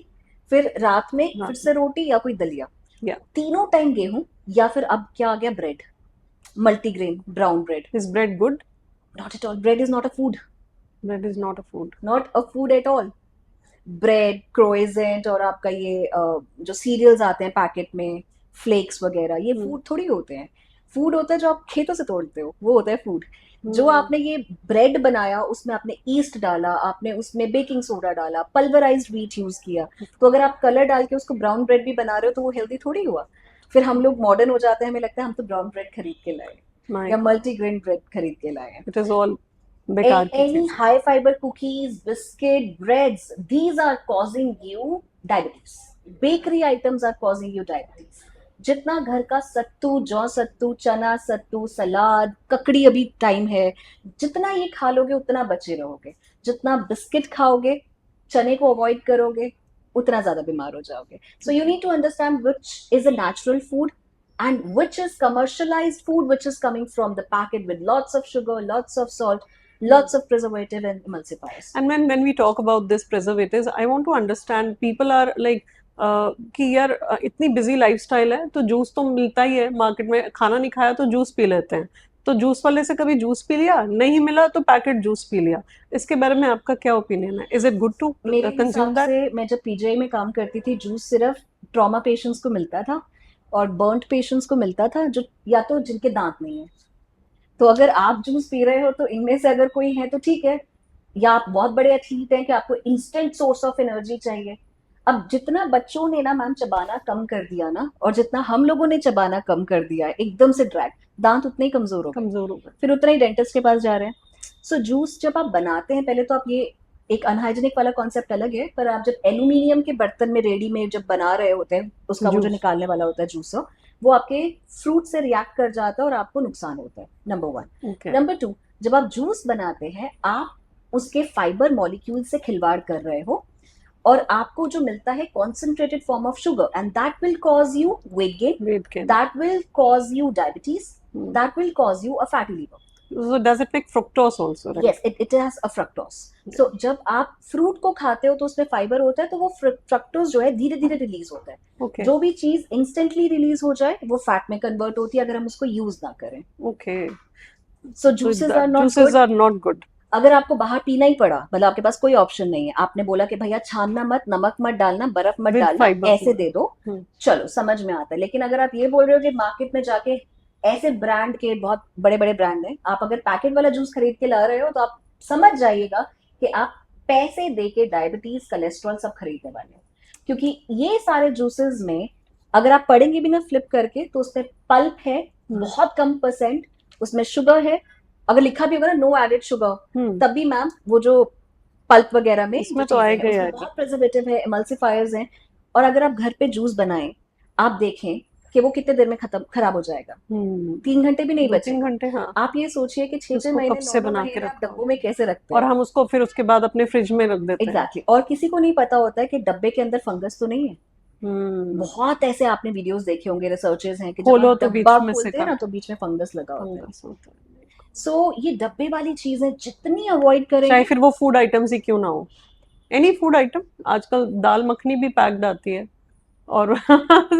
फिर रात में फिर रात से रोटी या कोई दलिया, या तीनों टाइम गेहूं, या फिर अब क्या आ गया, bread, multigrain brown bread. Is bread good? Not at all, bread is not a food, bread is not a food. Not a food at all. Bread, croissant और आपका ये जो सीरियल्स आते हैं पैकेट में, फ्लेक्स वगैरह, ये हम्म, फूड थोड़ी होते हैं। फूड होता है जो आप खेतों से तोड़ते हो, वो होता है फूड। जो हम्म। आपने ये ब्रेड बनाया, उसमें आपने ईस्ट डाला, आपने उसमें बेकिंग सोडा डाला, पल्वराइज्ड व्हीट यूज किया, तो अगर आप कलर डाल के उसको ब्राउन ब्रेड भी बना रहे हो तो वो हेल्दी थोड़ी हुआ। फिर हम लोग मॉडर्न हो जाते हैं, हमें लगता है हम तो ब्राउन ब्रेड खरीद के लाए माय या गॉड, मल्टीग्रेन ब्रेड खरीद के लाए हैं। इट इज ऑल बेकार की Any चीजें। high fiber cookies, biscuit, breads, these are causing you diabetes. Bakery items are causing you diabetes. जितना घर का सत्तू, जौ सत्तू, चना सत्तू, सलाद, ककड़ी, अभी टाइम है, जितना ये खा लोगे उतना बचे रहोगे। जितना बिस्किट खाओगे, चने को अवॉइड करोगे, उतना ज्यादा बीमार हो जाओगे। So you need to understand which is a natural food and which is commercialized food, which is coming from the packet with lots of sugar, lots of salt, lots of preservative and emulsifiers. And when we talk about this preservatives, I want to understand, people are like कि यार इतनी busy lifestyle है तो juice तो मिलता ही है market में, खाना नहीं खाया तो जूस पी लेते हैं। तो जूस वाले से कभी जूस पी लिया, नहीं मिला तो पैकेट जूस पी लिया। इसके बारे में आपका क्या ओपिनियन है? इज इट गुड टू मेरे कंज्यूम हिसाब दैट? से मैं जब पीजीआई में काम करती थी, जूस सिर्फ ट्रॉमा पेशेंट्स को मिलता था और बर्न्ड पेशेंट्स को मिलता था, जो या तो जिनके दांत नहीं है। तो अगर आप जूस पी रहे हो तो इनमें से अगर कोई है तो ठीक है, या आप बहुत बड़े एथलीट हैं कि आपको इंस्टेंट सोर्स ऑफ एनर्जी चाहिए। अब जितना बच्चों ने ना मैम चबाना कम कर दिया ना, और जितना हम लोगों ने चबाना कम कर दिया है एकदम से ड्रैग, दांत उतने ही कमजोर हो गए, कमजोर हो गए। फिर उतना ही डेंटिस्ट के पास जा रहे हैं। सो जूस जब आप बनाते हैं, पहले तो आप ये एक अनहाइजीनिक वाला कॉन्सेप्ट अलग है, पर आप जब एल्यूमिनियम के बर्तन में रेडी में जब बना रहे होते हैं, उसका वो जो जूस। निकालने वाला होता है जूसर, वो आपके फ्रूट से रिएक्ट कर जाता है और आपको नुकसान होता है, नंबर 1। ओके, नंबर 2, जब आप जूस बनाते हैं, आप उसके फाइबर मॉलिक्यूल से खिलवाड़ कर रहे हो, और आपको जो मिलता है concentrated form of sugar, and that will cause you weight gain, weight gain. That will cause you diabetes, that will cause you a fatty liver. So does it make fructose also, right? Yes it has a fructose. So जब आप fruit को खाते हो तो उसमें fibre होता है, तो वो फ्रक्टोज जो है धीरे धीरे रिलीज होता है। Okay, जो भी चीज इंस्टेंटली रिलीज हो जाए वो फैट में कन्वर्ट होती है, अगर हम उसको यूज ना करें। okay. So So juices are that not juices good. are not good. अगर आपको बाहर पीना ही पड़ा, मतलब आपके पास कोई ऑप्शन नहीं है, आपने बोला कि भैया छानना मत, नमक मत डालना, बर्फ मत With डालना, fiber. ऐसे दे दो, चलो समझ में आता है। लेकिन अगर आप ये बोल रहे हो कि मार्केट में जाके ऐसे ब्रांड के, बहुत बड़े बड़े ब्रांड हैं, आप अगर पैकेट वाला जूस खरीद के ला रहे हो, तो आप समझ जाइएगा कि आप पैसे दे के डायबिटीज, कोलेस्ट्रॉल सब खरीदने वाले हो। क्योंकि ये सारे जूसेस में अगर आप पढ़ेंगे भी ना फ्लिप करके तो उसमें पल्प है, बहुत कम परसेंट, उसमें शुगर है, अगर लिखा भी होगा ना नो एडेड शुगर, तब भी मैम वो जो पल्प वगैरह में जो इसमें तो चीजें आएगा हैं ही उसमें आएगा। बहुत प्रिजर्वेटिव है, एमल्सिफायर्स हैं। और अगर आप घर पे जूस बनाएं, आप देखें कि वो कितने देर में खत्म खराब हो जाएगा, 3 घंटे भी नहीं 2-3 बचेगा। घंटे, हाँ। आप ये सोचिए कि 6-6 उसको कब महीने, से 9-9 बना के महीने आप रखा डब्बों होगा, में कैसे रखते और हैं? हम उसको फिर उसके बाद अपने फ्रिज में रख देते हैं। Exactly exactly. और किसी को नहीं पता होता है कि डब्बे के अंदर फंगस तो नहीं है। हम्म बहुत ऐसे आपने वीडियोस देखे होंगे, रिसर्चर्स हैं कि जब खोलो आप तो डब्बा बीच में से खोलते हैं का ना तो बीच में फंगस लगा होता है। फंगस होता है। सो ये डब्बे वाली चीजें जितनी अवॉइड चाहे करेंगे। फिर वो फूड आइटम्स ही क्यों ना हो, एनी फूड आइटम। आजकल दाल मखनी भी पैक्ड आती है, और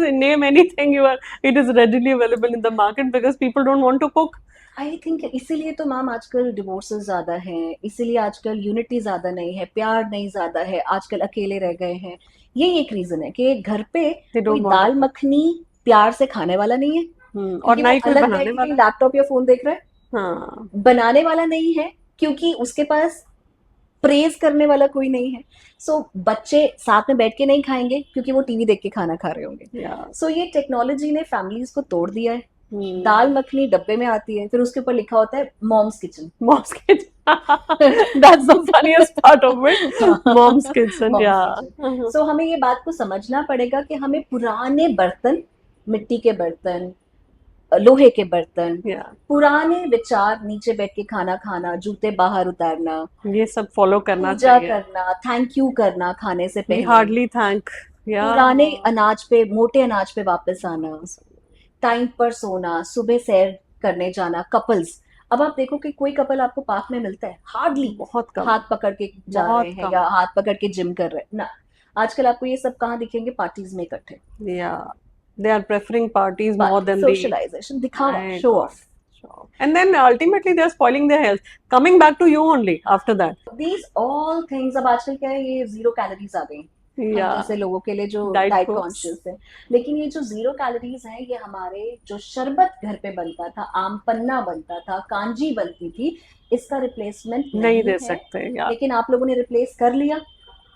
name anything you are, it is readily available in the market because people don't want to cook. I think इसीलिए तो मैम आजकल डिवोर्सेस ज्यादा हैं, इसीलिए आजकल यूनिटी ज्यादा नहीं है, प्यार नहीं ज्यादा है, आजकल अकेले रह गए हैं। यही एक रीजन है कि घर पे दे कोई don't want to dal cook. Makhani प्यार से खाने वाला नहीं है, और क्योंकि ना वो ही कोई अलग बनाने बैठ के वाला। लैपटॉप या फोन देख रहा है। हाँ। बनाने वाला नहीं है, क्योंकि उसके पास प्रेज करने वाला कोई नहीं है। सो बच्चे साथ में बैठ के नहीं खाएंगे क्योंकि वो टीवी देख के खाना खा रहे होंगे। या सो ये टेक्नोलॉजी ने फैमिलीज को तोड़ दिया है। दाल मखनी डब्बे में आती है, फिर उसके ऊपर लिखा होता है mom's kitchen. Mom's kitchen, that's the funniest part of it, mom's kitchen, mom's या। किचन। सो हमें ये बात को समझना पड़ेगा कि हमें पुराने बर्तन, मिट्टी के बर्तन, लोहे के बर्तन, या पुराने विचार, नीचे बैठ के खाना खाना, जूते बाहर उतारना, ये सब फॉलो करना पूजा चाहिए। करना, थैंक यू करना खाने से वी पहले, हार्डली थैंक, या। पुराने अनाज पे, मोटे अनाज पे वापस आना, टाइम पर सोना, सुबह सैर करने जाना, कपल्स। अब आप देखो कि कोई कपल आपको पार्क में मिलता है, हार्डली बहुत कम, हाथ पकड़ के जा रहे बहुत हैं कम। या हाथ पकड़ के जिम कर रहे हैं ना। आजकल आपको ये सब कहाँ दिखेंगे? पार्टीज में इकट्ठे। या they are preferring parties more than the. Socialisation, दिखावा, My show God. Off. Sure. And then ultimately they are spoiling their health. Coming back to you only after that. These all things, अब आजकल क्या है, ये zero calories आ गई हम Yeah. जैसे लोगों के लिए जो Diet डाइट Cokes. कॉन्शियस है। लेकिन ये जो जीरो कैलोरीज है, ये हमारे जो शरबत घर पे बनता था, आम पन्ना बनता था, कांजी बनती थी, इसका रिप्लेसमेंट नहीं नहीं दे है। सकते यार। लेकिन आप लोगों ने रिप्लेस कर लिया।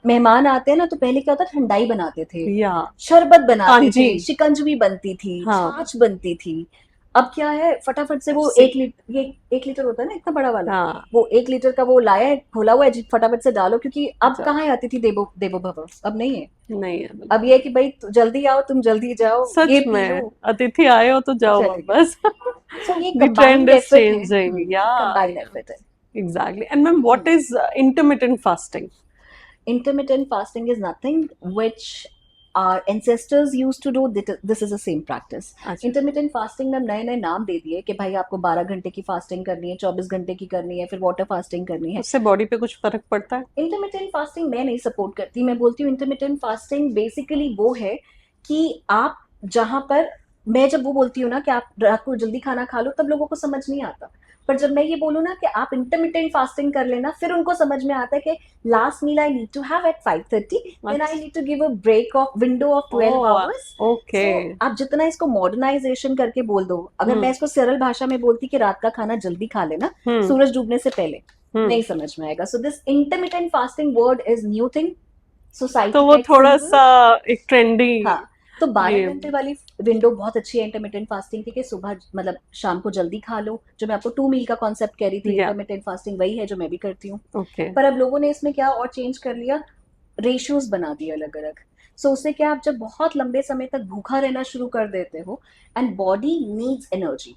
मेहमान आते हैं ना तो पहले क्या होता, ठंडाई बनाते थे, या शरबत बनाते कांजी। थे, शिकंजवी बनती थी, हाँ। छाछ बनती थी। अब क्या है, फटाफट से वो Pepsi. 1 लीटर, ये 1 लीटर होता है ना इतना बड़ा वाला, हाँ। वो 1 लीटर का वो लाया है, खोला हुआ है जी, फटाफट से डालो। क्योंकि अब जाओ। कहाँ आती थी देवो देवो भव, अब नहीं है। नहीं है अब ये है कि भाई जल्दी आओ, तुम जल्दी जाओ, ये सच पी में, लो, अतिथि आए हो तो जाओ चले गए। वापस। सो ये The trend combined is effort है। changing. Yeah, combined yeah. Effort है। Exactly. And ma'am, what is intermittent fasting? Intermittent fasting is nothing which our ancestors used to do. This is the same practice. अच्छा। Intermittent fasting में नए नए नाम दे दिए कि भाई आपको 12 घंटे की फास्टिंग करनी है, 24 घंटे की करनी है, फिर वाटर फास्टिंग करनी है। उससे बॉडी पे कुछ फर्क पड़ता है? इंटरमिटेंट फास्टिंग मैं नहीं सपोर्ट करती। मैं बोलती हूँ इंटरमिटेंट फास्टिंग बेसिकली वो है कि आप जहां पर, मैं जब वो बोलती हूँ ना कि आप रात को जल्दी खाना खा लो, तब लोगों को समझ नहीं आता। पर जब मैं ये बोलूँ ना कि आप इंटरमिटेंट फास्टिंग कर लेना, फिर उनको समझ में आता है कि last meal I need to have at 5:30, then I need to give a break off window of 12 hours. Okay. आप जितना इसको मॉडर्नाइजेशन करके बोल दो, अगर मैं इसको सरल भाषा में बोलती कि रात का खाना जल्दी खा लेना सूरज डूबने से पहले, नहीं समझ में आएगा। So this intermittent fasting word is new thing society, तो वो थोड़ा सा एक ट्रेंडी। हाँ, तो 12 ये घंटे वाली विंडो बहुत अच्छी है इंटरमिटेंट फास्टिंग की, कि सुबह मतलब शाम को जल्दी खा लो। जो मैं आपको 2 मील का कॉन्सेप्ट कह रही थी, Yeah. इंटरमिटेंट फास्टिंग वही है जो मैं भी करती हूँ। ओके। पर अब लोगों ने इसमें क्या और चेंज कर लिया, रेशियोज बना दिए अलग अलग। सो उससे क्या, आप जब बहुत लंबे समय तक भूखा रहना शुरू कर देते हो, एंड बॉडी नीड्स एनर्जी।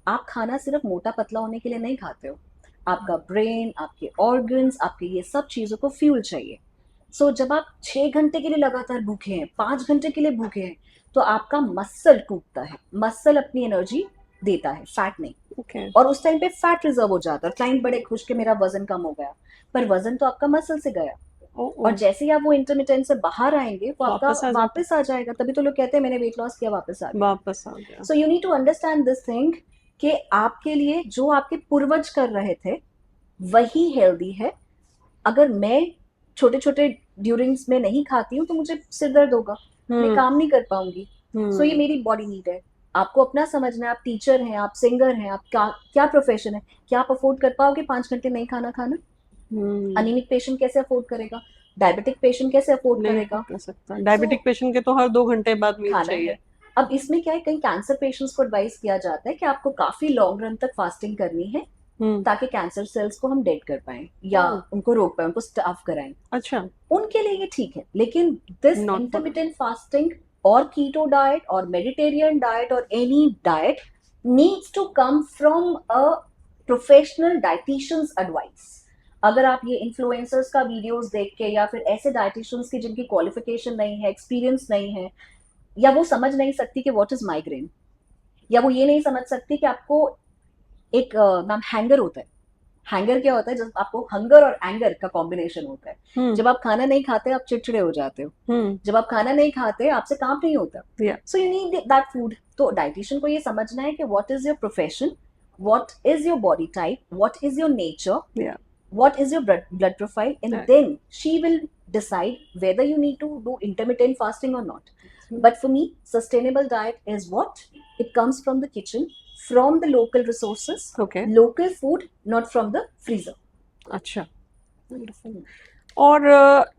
आप खाना सिर्फ मोटा पतला होने के लिए नहीं खाते हो, आपका ब्रेन, आपके ऑर्गन्स, आपके ये सब चीजों को फ्यूल चाहिए। सो जब आप 6 घंटे के लिए लगातार भूखे हैं, 5 घंटे के लिए भूखे हैं, तो आपका मसल टूटता है। मसल अपनी एनर्जी देता है, फैट नहीं। ओके। और उस टाइम पे फैट रिजर्व हो जाता है, क्लाइंट बड़े खुश के मेरा वजन कम हो गया, पर वजन तो आपका मसल से गया। और जैसे ही आप वो इंटरमिटेंट से बाहर आएंगे, वो आपका वापस आ जाएगा। तभी तो लोग कहते हैं मैंने वेट लॉस किया, वापस आ गया। So you need to understand this thing कि आपके लिए जो आपके पूर्वज कर रहे थे वही हेल्दी है। अगर मैं छोटे छोटे ड्यूरिंग्स में नहीं खाती हूँ तो मुझे सिर दर्द होगा, मैं काम नहीं कर पाऊंगी। सो ये मेरी बॉडी नीड है। आपको अपना समझना है, आप टीचर हैं, आप सिंगर हैं, आप क्या प्रोफेशन है, क्या आप अफोर्ड कर पाओगे 5 घंटे नहीं खाना खाना? अनीमिक पेशेंट कैसे अफोर्ड करेगा? डायबिटिक पेशेंट कैसे अफोर्ड करेगा? कर सकता। डायबिटिक पेशेंट के तो हर 2 घंटे बाद मील चाहिए। अब इसमें क्या है, कई कैंसर पेशेंट्स को एडवाइस किया जाता है कि आपको काफी लॉन्ग रन तक फास्टिंग करनी है ताकि कैंसर सेल्स को हम डेड कर पाए या उनको रोक पाए, उनको स्टाफ कराएं। अच्छा, उनके लिए ये ठीक है, लेकिन this not for intermittent fasting और कीटो डाइट और मेडिटेरियन डाइट और any diet needs to come from a professional dietitian's advice. अगर आप ये इन्फ्लुएंसर्स का वीडियोस देख के या फिर ऐसे डाइटिशियंस की जिनकी क्वालिफिकेशन नहीं है, एक्सपीरियंस नहीं है, या वो समझ नहीं सकती कि व्हाट इज माइग्रेन, या वो ये नहीं समझ सकती कि आपको एक मैम हैंगर होता है। हैंगर क्या होता है? जब आपको हंगर और एंगर का कॉम्बिनेशन होता है। जब आप खाना नहीं खाते आप चिड़चिड़े हो जाते हो, जब आप खाना नहीं खाते आपसे काम नहीं होता, सो यू नीड दैट फूड। तो डाइटिशियन को ये समझना है कि what is your profession, what is your body type, what is your nature, what is your blood profile, and then she will decide whether you need to do intermittent fasting or not. But for me, sustainable diet is what it comes from the kitchen, from the local resources, local food, not from the freezer. अच्छा, और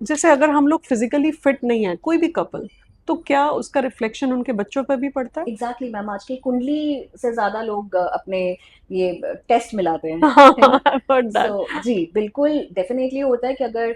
जैसे अगर हम लोग physically fit नहीं है, कोई भी कपल, तो क्या उसका रिफ्लेक्शन उनके बच्चों पर भी पड़ता है? एग्जैक्टली मैम, आज की कुंडली से ज्यादा लोग अपने ये टेस्ट मिलाते हैं। So, जी बिल्कुल, डेफिनेटली होता है कि अगर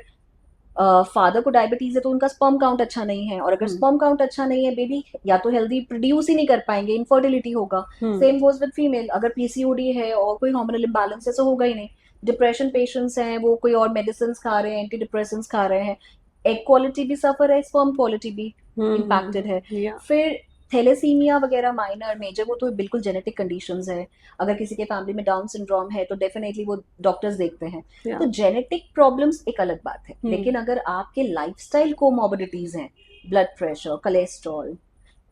फादर को डायबिटीज है तो उनका स्पर्म काउंट अच्छा नहीं है, और अगर स्पर्म काउंट अच्छा नहीं है, बेबी या तो हेल्दी प्रोड्यूस ही नहीं कर पाएंगे, इनफर्टिलिटी होगा। सेम गोज विद फीमेल, अगर पीसीओडी है और कोई हार्मोनल इम्बैलेंस है तो होगा ही नहीं। डिप्रेशन पेशेंट्स हैं, वो कोई और मेडिसिन खा रहे हैं, एंटी डिप्रेसेंट्स खा रहे हैं, एग क्वालिटी भी सफर है, स्पर्म क्वालिटी भी इम्पैक्टेड है। फिर थैलेसीमिया वगैरह माइनर मेजर वो तो बिल्कुल जेनेटिक कंडीशंस है। अगर किसी के फैमिली में डाउन सिंड्रोम है तो डेफिनेटली वो डॉक्टर्स देखते हैं। तो जेनेटिक प्रॉब्लम्स एक अलग बात है, लेकिन अगर आपके लाइफस्टाइल कोमॉर्बिडिटीज हैं, ब्लड प्रेशर, कोलेस्ट्रॉल,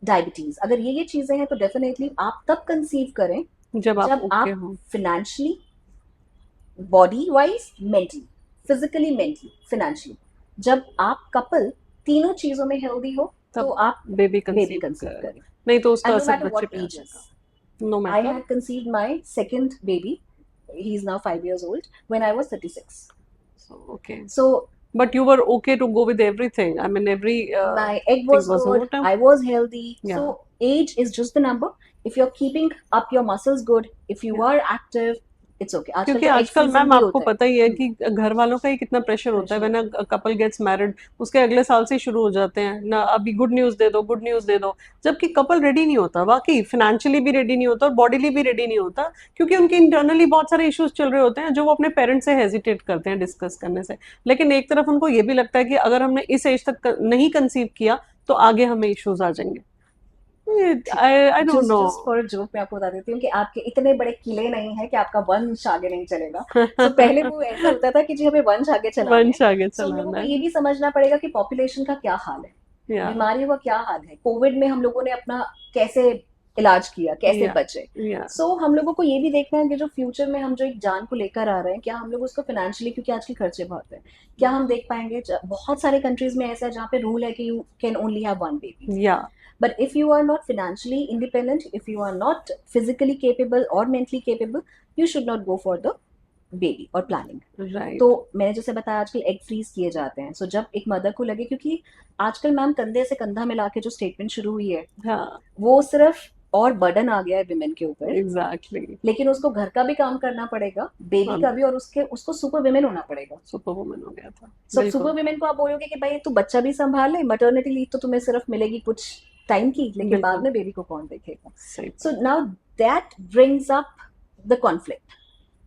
डायबिटीज, अगर ये चीजें हैं तो डेफिनेटली आप तब कंसीव करें जब आप financially, body wise, mentally, physically, mentally, financially, जब आप कपल तीनों चीजों में हेल्दी हो तो आप बेबी कंसीव करें। नहीं तो उसका असर बच्चे पे आएगा। No matter. I had conceived my second baby. He is now 5 years old. When I was 36. Okay. So. But you were okay to go with everything. I mean, my egg was good. I was healthy. Yeah. So age is just the number. If you're keeping up your muscles good, if you are active, it's okay. क्योंकि आजकल ma'am आपको पता ही है कि घर वालों का ही कितना प्रेशर होता है। When a couple gets married, उसके अगले साल से शुरू हो जाते हैं ना, अभी गुड न्यूज दे दो, गुड न्यूज दे दो, जबकि कपल रेडी नहीं होता, वाकई फाइनेंशियली भी रेडी नहीं होता और बॉडीली भी रेडी नहीं होता, क्योंकि उनके इंटरनली बहुत सारे इश्यूज चल रहे होते हैं जो वो अपने पेरेंट्स से हेजिटेट करते हैं डिस्कस करने से। लेकिन एक तरफ उनको ये भी लगता है कि अगर हमने इस एज तक नहीं कंसीव किया तो आगे हमें इश्यूज आ जाएंगे। I don't know. Just for a joke मैं आपको बता देती हूँ कि आपके इतने बड़े किले नहीं है कि आपका वंश आगे नहीं चलेगा। तो पहले वो ऐसा होता था कि जी हमें वंश आगे चलाना है। तो लोगों को ये भी समझना पड़ेगा कि पॉपुलेशन का क्या हाल है, बीमारियों का क्या हाल है। कोविड में हम लोगों ने अपना कैसे इलाज किया, कैसे बचे। सो हम लोगों को ये भी देखना है कि जो फ्यूचर में हम जो एक जान को लेकर आ रहे हैं, क्या हम लोग उसको फाइनेंशियली, क्योंकि आज के खर्चे बहुत हैं, क्या हम देख पाएंगे। बहुत सारे कंट्रीज में ऐसा है जहाँ पे रूल है कि you can only have one baby. But if you are not financially independent, if you are not physically capable or mentally capable, you should not go for the baby or planning. Right. तो मैंने जैसे बताया आजकल egg freeze किए जाते हैं। सो जब एक मदर को लगे, क्योंकि आजकल मैम कंधे से कंधा मिला के जो स्टेटमेंट शुरू हुई है, वो सिर्फ और बर्डन आ गया है विमेन के ऊपर। Exactly. लेकिन उसको घर का भी काम करना पड़ेगा, बेबी का भी, और उसको सुपर विमेन होना पड़ेगा। सुपर वुमेन हो गया था। सो सुपर विमेन को आप बोलोगे कि भाई तू बच्चा भी संभाल ले, मैटरनिटी लीव तो तुम्हें सिर्फ मिलेगी कुछ टाइम की, लेकिन बाद में बेबी को कौन देखेगा। So now that brings up the conflict.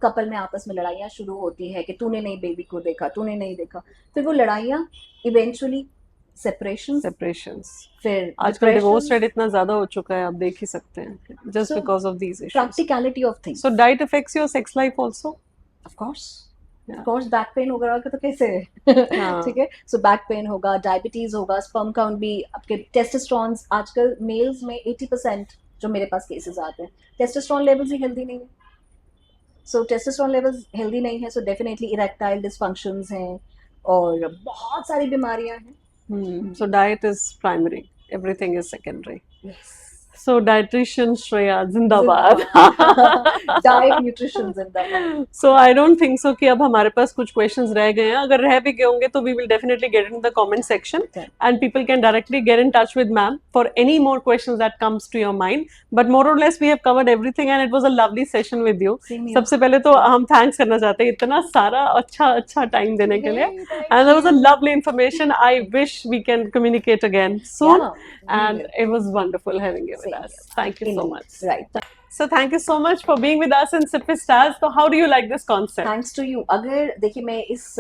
Couple में आपस में लड़ाइयाँ शुरू होती है कि तूने नहीं बेबी को देखा, तूने नहीं देखा। फिर वो लड़ाइयाँ इवेंचुअली सेपरेशंस, फिर आजकल डिवोर्स रेट इतना ज्यादा हो चुका है, आप देख ही सकते हैं, just because of these issues. Practicality of things. So diet affects your sex life also? Of course back pain होगा तो कैसे ठीक है। सो बैक पेन होगा, डायबिटीज होगा, स्पर्म काउंट भी, आपके टेस्टोस्टेरोन, आजकल मेल्स में 80% जो मेरे पास केसेस आते हैं, टेस्टोस्टेरोन लेवल्स ही हेल्दी नहीं है। सो टेस्टोस्टेरोन लेवल्स हेल्दी नहीं है, सो डेफिनेटली इरेक्टाइल डिस्फंक्शंस हैं और बहुत सारी बीमारियां हैं। So diet is primary, everything is secondary. Yes. So dietitian Shreya जिंदाबाद. डाइट न्यूट्रिशन जिंदाबाद. So I don't think so कि अब हमारे पास कुछ questions रह गए हैं. अगर रह भी गए होंगे तो we will definitely get it in the comment section Okay. and people can directly get in touch with ma'am for any more questions that comes to your mind. But more or less we have covered everything and it was a lovely session with you. Same here. सबसे पहले तो हम thanks करना चाहते हैं इतना सारा अच्छा time देने के लिए. Hey, thank And that was a you. lovely information. I wish we can communicate again soon. Yeah, we And will. it was wonderful having you with Same us. here. Thank you so Indeed. much. Right. So thank you so much for being with us in Sip with Stars. So how do you like this concept? Thanks to you. अगर देखिए मैं इस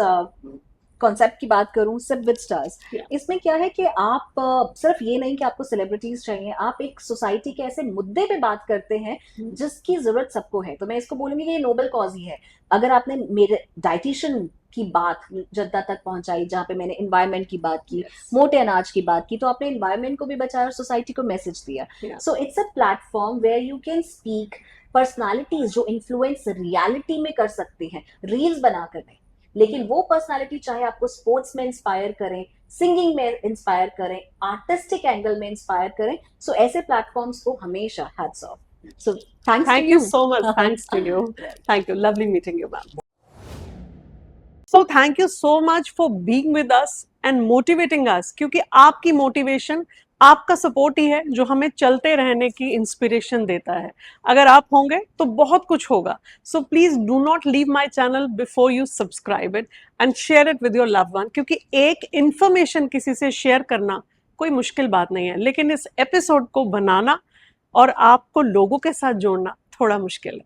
concept की बात करूं, SIP with stars, Yeah. इसमें क्या है कि आप सिर्फ ये नहीं कि आपको सेलिब्रिटीज चाहिए, आप एक सोसाइटी के ऐसे मुद्दे पे बात करते हैं जिसकी जरूरत सबको है. तो मैं इसको बोलूंगी कि ये नोबल कॉज ही है. अगर आपने मेरे डाइटिशियन की बात जनता तक पहुंचाई, जहाँ पे मैंने एनवायरनमेंट की बात की, Yes. मोटे अनाज की बात की, तो आपने एनवायरनमेंट को भी बचाया और सोसाइटी को मैसेज दिया. Yeah. So it's a platform where you can speak personalities जो इन्फ्लुएंस रियलिटी में कर सकते हैं, रील्स बनाकर नहीं, लेकिन वो पर्सनालिटी चाहे आपको स्पोर्ट्स में इंस्पायर करें, सिंगिंग में इंस्पायर करें, आर्टिस्टिक एंगल में इंस्पायर करें. सो ऐसे प्लेटफॉर्म्स को हमेशा hats off. So thanks Thank to you so much. Thanks to you. Thank you. Lovely meeting you, ma'am. So thank you so much for being with us and motivating us. क्योंकि आपकी motivation, आपका support ही है जो हमें चलते रहने की inspiration देता है. अगर आप होंगे तो बहुत कुछ होगा. So please do not leave my channel before you subscribe it and share it with your loved one. क्योंकि एक इंफॉर्मेशन किसी से शेयर करना कोई मुश्किल बात नहीं है, लेकिन इस एपिसोड को बनाना और आपको लोगों के साथ जोड़ना थोड़ा मुश्किल है.